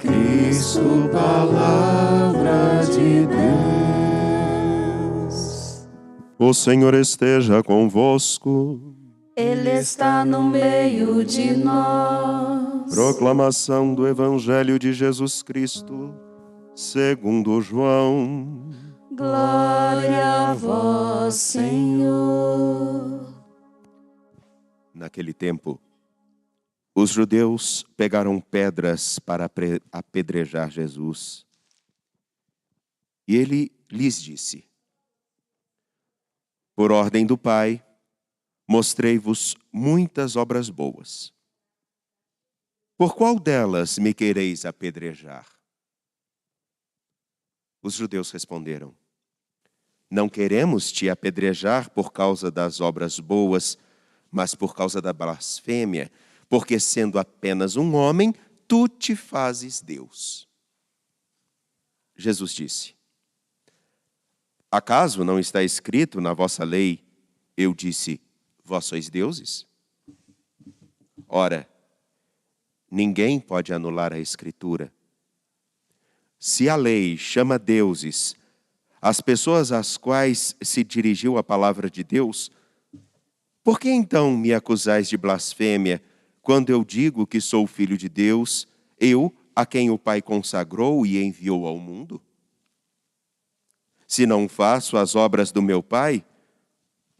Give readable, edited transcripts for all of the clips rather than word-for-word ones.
Cristo, palavra de Deus. O Senhor esteja convosco. Ele está no meio de nós. Proclamação do Evangelho de Jesus Cristo, segundo João. Glória a vós, Senhor. Naquele tempo, os judeus pegaram pedras para apedrejar Jesus. E ele lhes disse: por ordem do Pai, mostrei-vos muitas obras boas. Por qual delas me quereis apedrejar? Os judeus responderam: não queremos te apedrejar por causa das obras boas, mas por causa da blasfêmia, porque sendo apenas um homem, tu te fazes Deus. Jesus disse: acaso não está escrito na vossa lei, eu disse, vós sois deuses? Ora, ninguém pode anular a Escritura. Se a lei chama deuses as pessoas às quais se dirigiu a palavra de Deus, por que então me acusais de blasfêmia quando eu digo que sou filho de Deus, eu, a quem o Pai consagrou e enviou ao mundo? Se não faço as obras do meu Pai,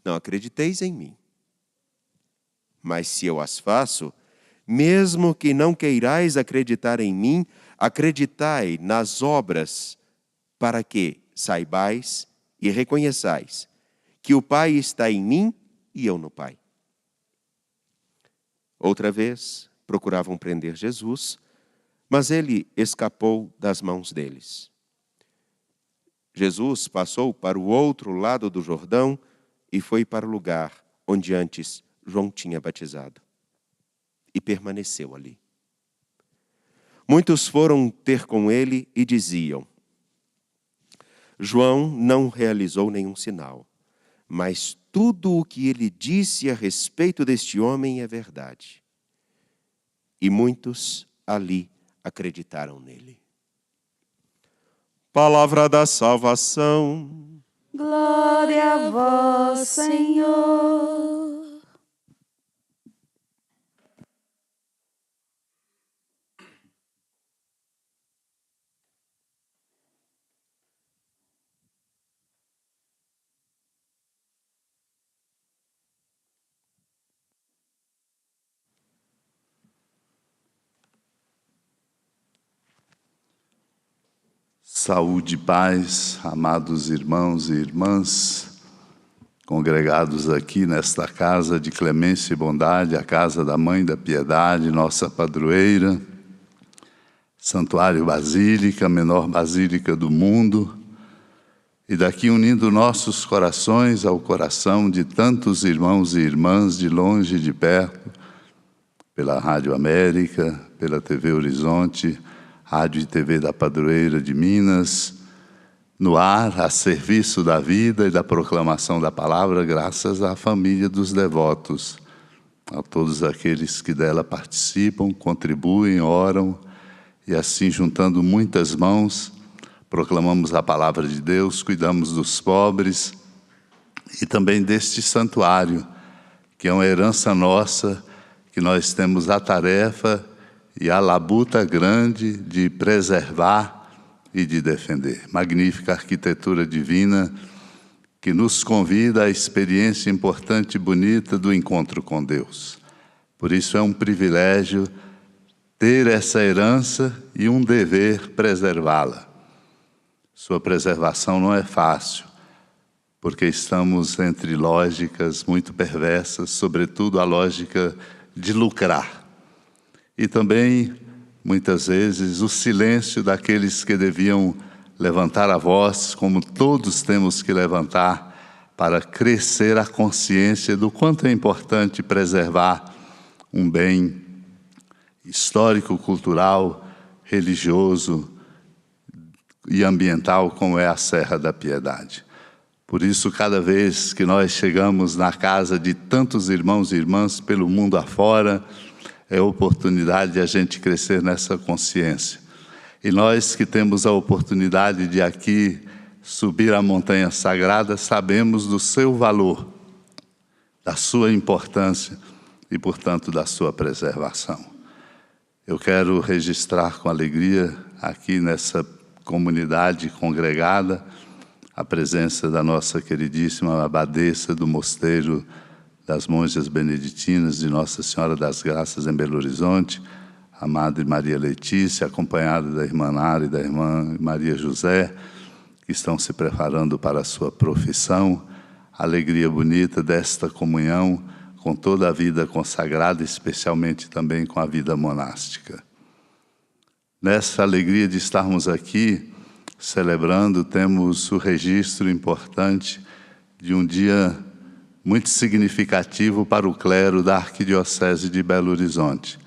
não acrediteis em mim. Mas se eu as faço, mesmo que não queirais acreditar em mim, acreditai nas obras, para que saibais e reconheçais que o Pai está em mim e eu no Pai. Outra vez, procuravam prender Jesus, mas ele escapou das mãos deles. Jesus passou para o outro lado do Jordão e foi para o lugar onde antes João tinha batizado. E permaneceu ali. Muitos foram ter com ele e diziam: João não realizou nenhum sinal, mas tudo o que ele disse a respeito deste homem é verdade. E muitos ali acreditaram nele. Palavra da salvação. Glória a vós, Senhor. Saúde e paz, amados irmãos e irmãs, congregados aqui nesta casa de clemência e bondade, a casa da Mãe da Piedade, nossa padroeira, Santuário Basílica, a menor basílica do mundo, e daqui unindo nossos corações ao coração de tantos irmãos e irmãs de longe e de perto, pela Rádio América, pela TV Horizonte, Rádio e TV da Padroeira de Minas, no ar, a serviço da vida e da proclamação da palavra, graças à família dos devotos, a todos aqueles que dela participam, contribuem, oram, e assim, juntando muitas mãos, proclamamos a palavra de Deus, cuidamos dos pobres, e também deste santuário, que é uma herança nossa, que nós temos a tarefa e a labuta grande de preservar e de defender. Magnífica arquitetura divina que nos convida à experiência importante e bonita do encontro com Deus. Por isso é um privilégio ter essa herança e um dever preservá-la. Sua preservação não é fácil, porque estamos entre lógicas muito perversas, sobretudo a lógica de lucrar. E também, muitas vezes, o silêncio daqueles que deviam levantar a voz, como todos temos que levantar, para crescer a consciência do quanto é importante preservar um bem histórico, cultural, religioso e ambiental, como é a Serra da Piedade. Por isso, cada vez que nós chegamos na casa de tantos irmãos e irmãs pelo mundo afora, é oportunidade de a gente crescer nessa consciência. E nós que temos a oportunidade de aqui subir a montanha sagrada, sabemos do seu valor, da sua importância e, portanto, da sua preservação. Eu quero registrar com alegria aqui nessa comunidade congregada a presença da nossa queridíssima abadesa do Mosteiro das Monjas Beneditinas de Nossa Senhora das Graças em Belo Horizonte, a Madre Maria Letícia, acompanhada da irmã Nara e da irmã Maria José, que estão se preparando para a sua profissão. A alegria bonita desta comunhão com toda a vida consagrada, especialmente também com a vida monástica. Nessa alegria de estarmos aqui celebrando, temos o registro importante de um dia muito significativo para o clero da Arquidiocese de Belo Horizonte.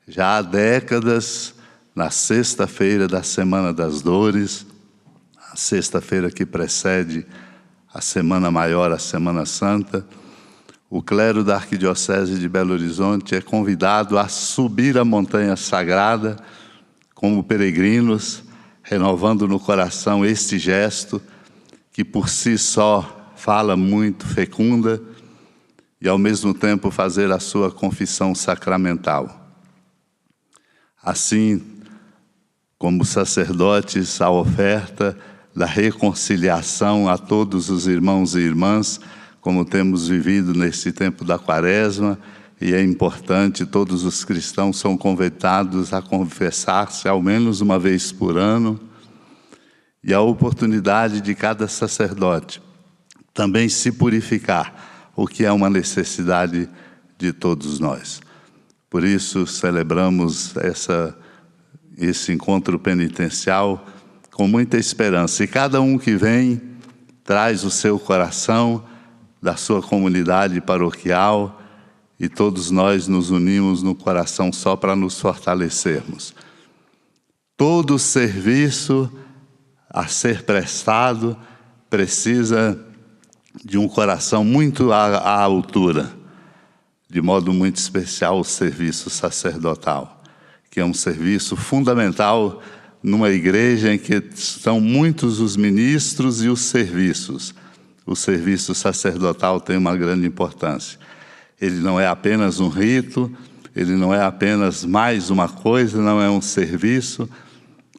Já há décadas, na sexta-feira da Semana das Dores, a sexta-feira que precede a Semana Maior, a Semana Santa, o clero da Arquidiocese de Belo Horizonte é convidado a subir a montanha sagrada como peregrinos, renovando no coração este gesto que por si só fala muito, fecunda, e ao mesmo tempo fazer a sua confissão sacramental. Assim, como sacerdotes, a oferta da reconciliação a todos os irmãos e irmãs, como temos vivido nesse tempo da Quaresma, e é importante, todos os cristãos são convidados a confessar-se ao menos uma vez por ano, e a oportunidade de cada sacerdote também se purificar, o que é uma necessidade de todos nós. Por isso, celebramos esse encontro penitencial com muita esperança. E cada um que vem traz o seu coração da sua comunidade paroquial e todos nós nos unimos no coração só para nos fortalecermos. Todo serviço a ser prestado precisa de um coração muito à altura, de modo muito especial o serviço sacerdotal, que é um serviço fundamental numa igreja em que estão muitos os ministros e os serviços. O serviço sacerdotal tem uma grande importância. Ele não é apenas um rito, ele não é apenas mais uma coisa, não é um serviço,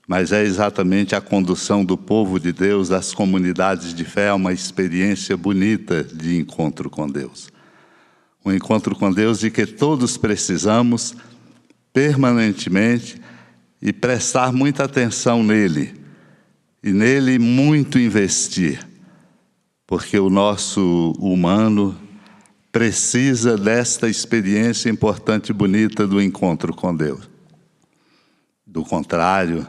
mas é exatamente a condução do povo de Deus, das comunidades de fé, uma experiência bonita de encontro com Deus. Um encontro com Deus de que todos precisamos permanentemente e prestar muita atenção nele, e nele muito investir, porque o nosso humano precisa desta experiência importante e bonita do encontro com Deus. Do contrário,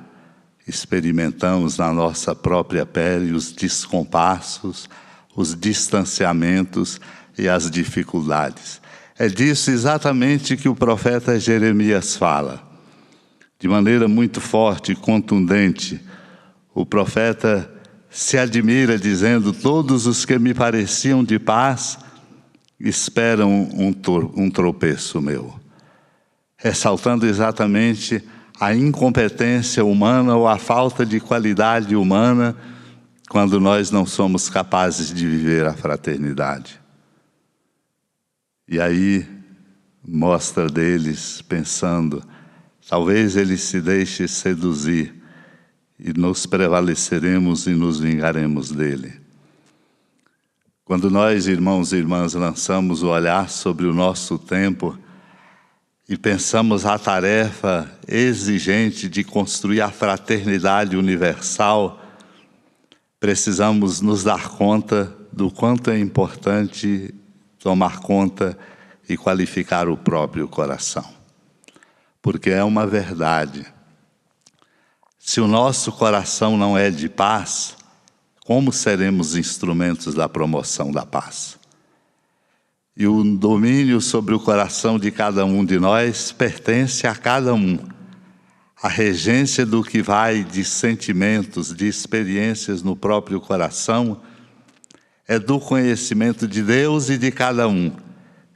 experimentamos na nossa própria pele os descompassos, os distanciamentos e as dificuldades. É disso exatamente que o profeta Jeremias fala. De maneira muito forte e contundente, o profeta se admira dizendo: todos os que me pareciam de paz esperam um tropeço meu. Ressaltando exatamente a incompetência humana ou a falta de qualidade humana quando nós não somos capazes de viver a fraternidade. E aí mostra deles pensando, talvez ele se deixe seduzir e nos prevaleceremos e nos vingaremos dele. Quando nós, irmãos e irmãs, lançamos o olhar sobre o nosso tempo e pensamos a tarefa exigente de construir a fraternidade universal, precisamos nos dar conta do quanto é importante tomar conta e qualificar o próprio coração. Porque é uma verdade. Se o nosso coração não é de paz, como seremos instrumentos da promoção da paz? E o domínio sobre o coração de cada um de nós pertence a cada um. A regência do que vai de sentimentos, de experiências no próprio coração, é do conhecimento de Deus e de cada um.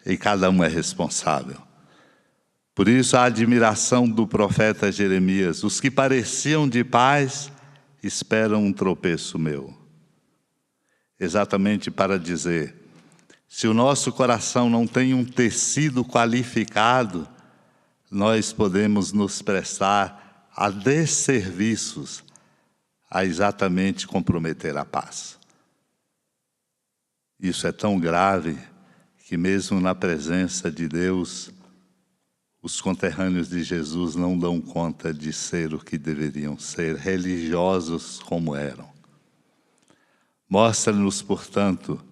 E cada um é responsável. Por isso a admiração do profeta Jeremias: os que pareciam de paz esperam um tropeço meu. Exatamente para dizer, se o nosso coração não tem um tecido qualificado, nós podemos nos prestar a desserviços a exatamente comprometer a paz. Isso é tão grave que mesmo na presença de Deus, os conterrâneos de Jesus não dão conta de ser o que deveriam ser, religiosos como eram. Mostra-nos, portanto,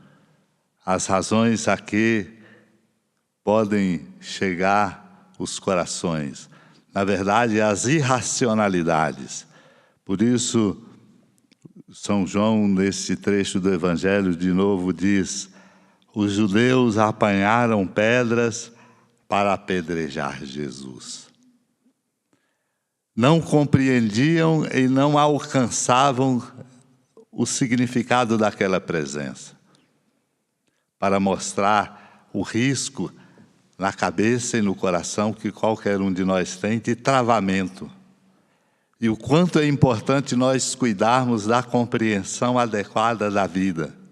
as razões a que podem chegar os corações. Na verdade, as irracionalidades. Por isso, São João, nesse trecho do Evangelho, de novo diz: os judeus apanharam pedras para apedrejar Jesus. Não compreendiam e não alcançavam o significado daquela presença, para mostrar o risco na cabeça e no coração que qualquer um de nós tem de travamento. E o quanto é importante nós cuidarmos da compreensão adequada da vida.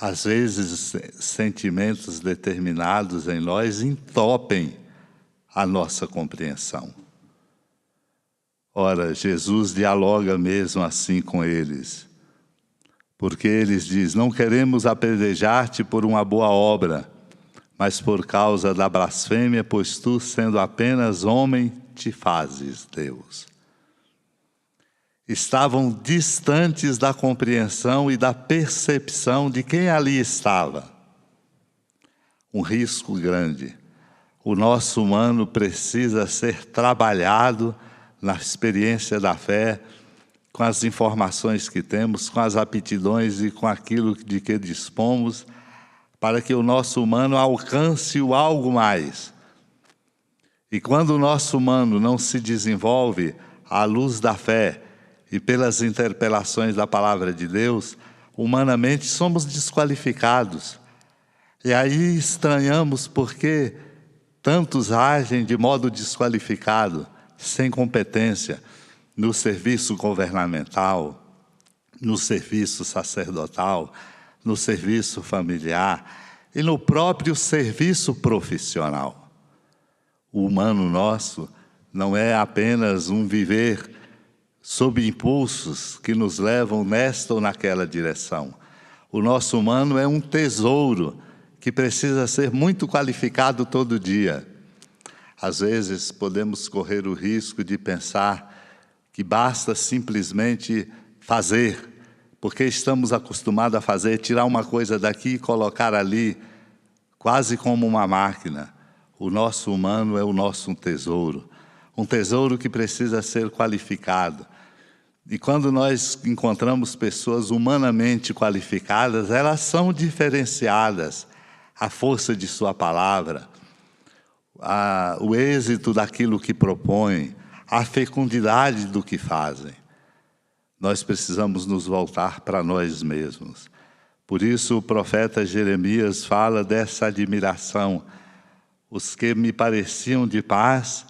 Às vezes, sentimentos determinados em nós entopem a nossa compreensão. Ora, Jesus dialoga mesmo assim com eles, porque eles dizem: não queremos apedrejar-te por uma boa obra, mas por causa da blasfêmia, pois tu, sendo apenas homem, te fazes Deus. Estavam distantes da compreensão e da percepção de quem ali estava. Um risco grande. O nosso humano precisa ser trabalhado na experiência da fé, com as informações que temos, com as aptidões e com aquilo de que dispomos, para que o nosso humano alcance o algo mais. E quando o nosso humano não se desenvolve à luz da fé e pelas interpelações da palavra de Deus, humanamente somos desqualificados. E aí estranhamos porque tantos agem de modo desqualificado, sem competência, no serviço governamental, no serviço sacerdotal, no serviço familiar e no próprio serviço profissional. O humano nosso não é apenas um viver sob impulsos que nos levam nesta ou naquela direção. O nosso humano é um tesouro que precisa ser muito qualificado todo dia. Às vezes podemos correr o risco de pensar que basta simplesmente fazer, porque estamos acostumados a fazer, tirar uma coisa daqui e colocar ali, quase como uma máquina. O nosso humano é o nosso tesouro, um tesouro que precisa ser qualificado. E quando nós encontramos pessoas humanamente qualificadas, elas são diferenciadas. A força de sua palavra, o êxito daquilo que propõem, a fecundidade do que fazem. Nós precisamos nos voltar para nós mesmos. Por isso o profeta Jeremias fala dessa admiração. Os que me pareciam de paz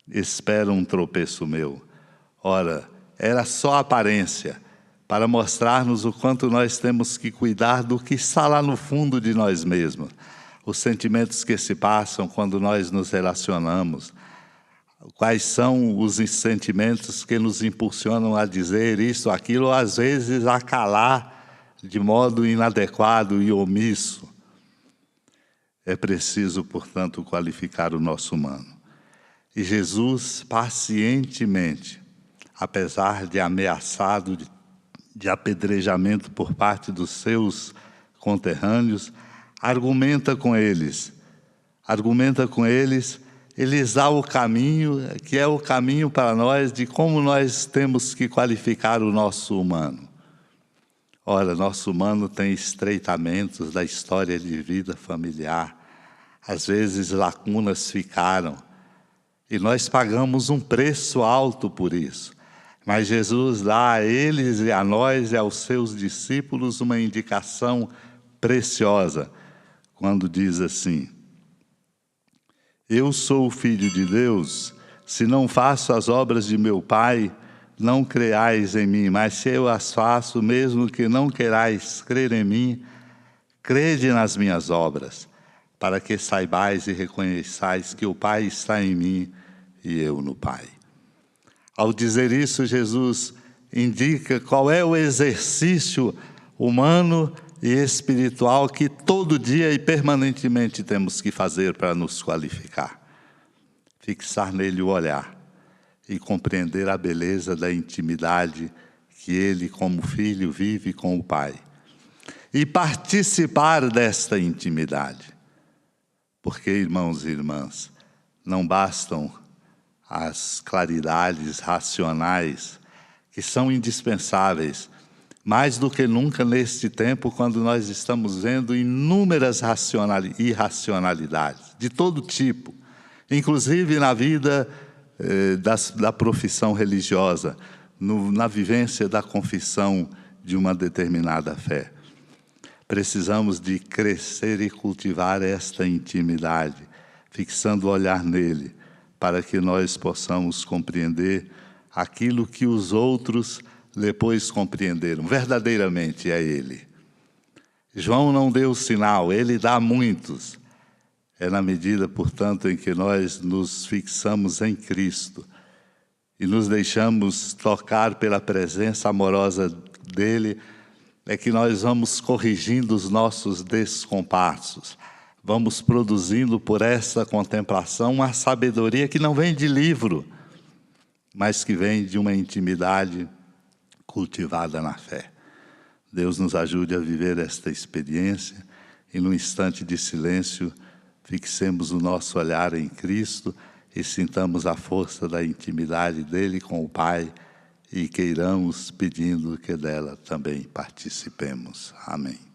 esperam um tropeço meu. Ora, era só aparência, para mostrar-nos o quanto nós temos que cuidar do que está lá no fundo de nós mesmos. Os sentimentos que se passam quando nós nos relacionamos. Quais são os sentimentos que nos impulsionam a dizer isso, aquilo, ou às vezes a calar de modo inadequado e omisso. É preciso, portanto, qualificar o nosso humano. E Jesus, pacientemente, apesar de ameaçado de apedrejamento por parte dos seus conterrâneos, argumenta com eles, ele lhes dá o caminho, que é o caminho para nós de como nós temos que qualificar o nosso humano. Ora, nosso humano tem estreitamentos da história de vida familiar. Às vezes lacunas ficaram e nós pagamos um preço alto por isso. Mas Jesus dá a eles e a nós e aos seus discípulos uma indicação preciosa, quando diz assim: Eu sou o Filho de Deus, se não faço as obras de meu Pai, não creais em mim, mas se eu as faço, mesmo que não querais crer em mim, crede nas minhas obras, para que saibais e reconheçais que o Pai está em mim e eu no Pai. Ao dizer isso, Jesus indica qual é o exercício humano e espiritual que todo dia e permanentemente temos que fazer para nos qualificar. Fixar nele o olhar e compreender a beleza da intimidade que ele, como filho, vive com o Pai. E participar desta intimidade. Porque, irmãos e irmãs, não bastam as claridades racionais que são indispensáveis, mais do que nunca neste tempo, quando nós estamos vendo inúmeras irracionalidades, de todo tipo, inclusive na vida da profissão religiosa, na vivência da confissão de uma determinada fé. Precisamos de crescer e cultivar esta intimidade, fixando o olhar nele, para que nós possamos compreender aquilo que os outros depois compreenderam. Verdadeiramente é ele. João não deu sinal, ele dá muitos. É na medida, portanto, em que nós nos fixamos em Cristo e nos deixamos tocar pela presença amorosa dele, é que nós vamos corrigindo os nossos descompassos. Vamos produzindo por essa contemplação uma sabedoria que não vem de livro, mas que vem de uma intimidade cultivada na fé. Deus nos ajude a viver esta experiência e, num instante de silêncio, fixemos o nosso olhar em Cristo e sintamos a força da intimidade dele com o Pai e queiramos pedindo que dela também participemos. Amém.